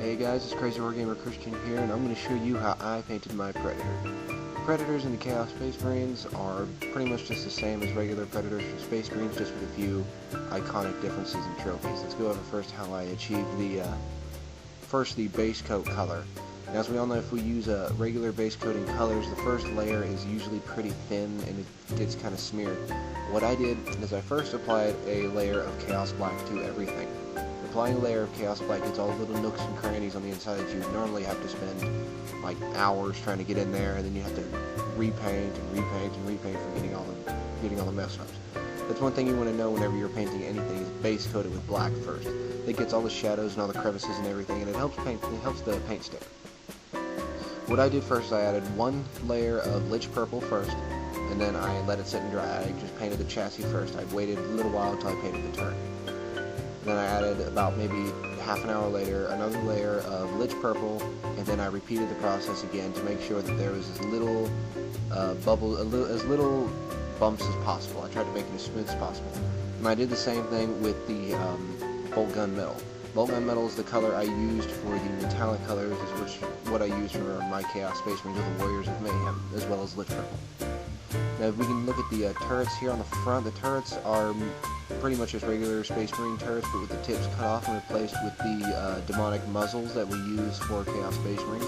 Hey guys, it's CrazyWargamer Christian here, and I'm going to show you how I painted my Predator. Predators and the Chaos Space Marines are pretty much just the same as regular Predators for Space Marines, just with a few iconic differences in trophies. Let's go over first how I achieved the base coat color. And as we all know, if we use a regular base coat in colors, the first layer is usually pretty thin and it gets kind of smeared. What I did is I first applied a layer of Chaos Black to everything. Applying a layer of Chaos Black gets all the little nooks and crannies on the inside that you normally have to spend like hours trying to get in there, and then you have to repaint and repaint and repaint for getting all the mess ups. That's one thing you want to know whenever you're painting anything, is base coat it with black first. It gets all the shadows and all the crevices and everything, and it helps the paint stick. What I did first, I added one layer of Lich Purple first, and then I let it sit and dry. I just painted the chassis first. I waited a little while until I painted the turret. Then I added, about maybe half an hour later, another layer of Lich Purple, and then I repeated the process again to make sure that there was as little as little bumps as possible. I tried to make it as smooth as possible. And I did the same thing with the Bolt Gun Metal. Bolt Gun Metal is the color I used for the metallic colors, is what I used for my Chaos Space Marines with the Warriors of Mayhem, as well as Lich Purple. Now if we can look at the turrets here on the front, the turrets are pretty much just regular Space Marine turrets, but with the tips cut off and replaced with the demonic muzzles that we use for Chaos Space Marines.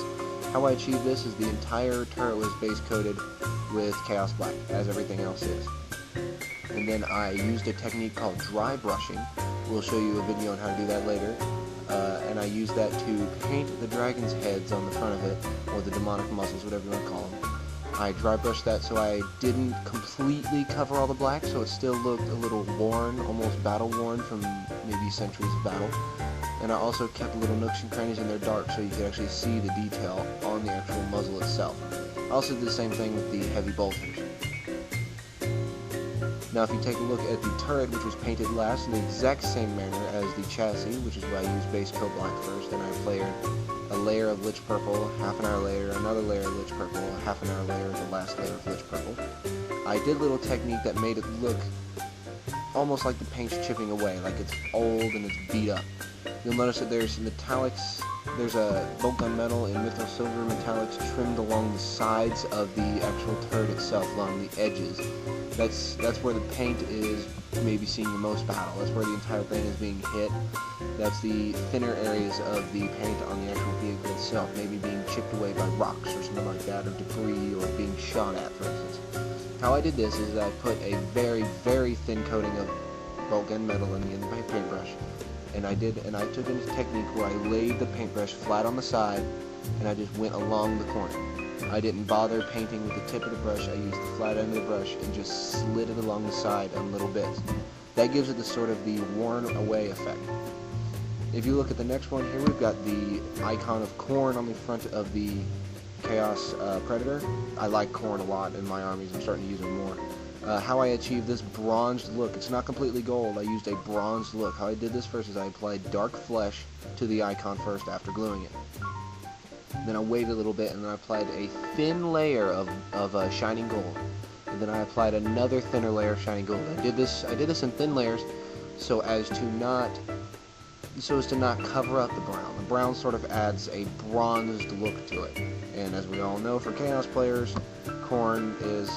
How I achieved this is the entire turret was base coated with Chaos Black, as everything else is. And then I used a technique called dry brushing. We'll show you a video on how to do that later. And I used that to paint the dragon's heads on the front of it, or the demonic muzzles, whatever you want to call them. I dry brushed that so I didn't completely cover all the black, so it still looked a little worn, almost battle worn from maybe centuries of battle. And I also kept little nooks and crannies in there dark so you could actually see the detail on the actual muzzle itself. I also did the same thing with the heavy bolters. Now if you take a look at the turret, which was painted last in the exact same manner as the chassis, which is why I used base coat black first, and I layered a layer of Lich Purple, half an hour later another layer of Lich Purple, half an hour later the last layer of Lich Purple. I did a little technique that made it look almost like the paint's chipping away, like it's old and it's beat up. You'll notice that there's metallics, there's a Bolt Gun Metal and Mithril Silver metallics trimmed along the sides of the actual turret itself, along the edges. That's where the paint is maybe seeing the most battle. That's where the entire thing is being hit. That's the thinner areas of the paint on the actual vehicle itself, maybe being chipped away by rocks or something like that, or debris, or being shot at, for instance. How I did this is I put a very, very thin coating of Bolt Gun Metal in the paintbrush, and I took a technique where I laid the paintbrush flat on the side, and I just went along the corner. I didn't bother painting with the tip of the brush. I used the flat end of the brush and just slid it along the side in little bits. That gives it the sort of the worn away effect. If you look at the next one here, we've got the icon of Khorne on the front of the Chaos Predator. I like Khorne a lot in my armies. I'm starting to use them more. How I achieved this bronzed look, it's not completely gold. I used a bronzed look. How I did this first is I applied dark flesh to the icon first after gluing it. Then I waited a little bit, and then I applied a thin layer of shining gold. And then I applied another thinner layer of shining gold. I did this in thin layers so as to not cover up the brown. The brown sort of adds a bronzed look to it. And as we all know, for Chaos players, Khorne is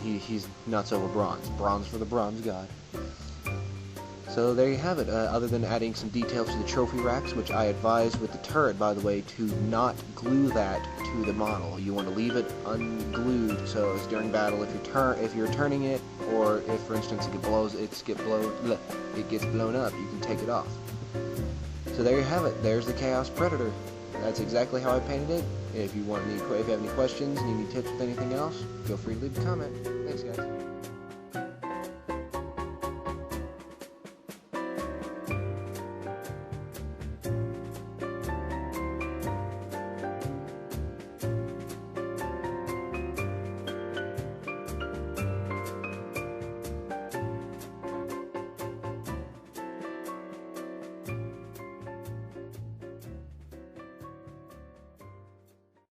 he's nuts over bronze. Bronze for the bronze god. So there you have it, other than adding some details to the trophy racks, which I advise with the turret, by the way, to not glue that to the model. You want to leave it unglued, so as during battle, if you're turning it, or if, for instance, it gets blown up, you can take it off. So there you have it. There's the Chaos Predator. That's exactly how I painted it. If you have any questions, need any tips with anything else, feel free to leave a comment. Thanks, guys.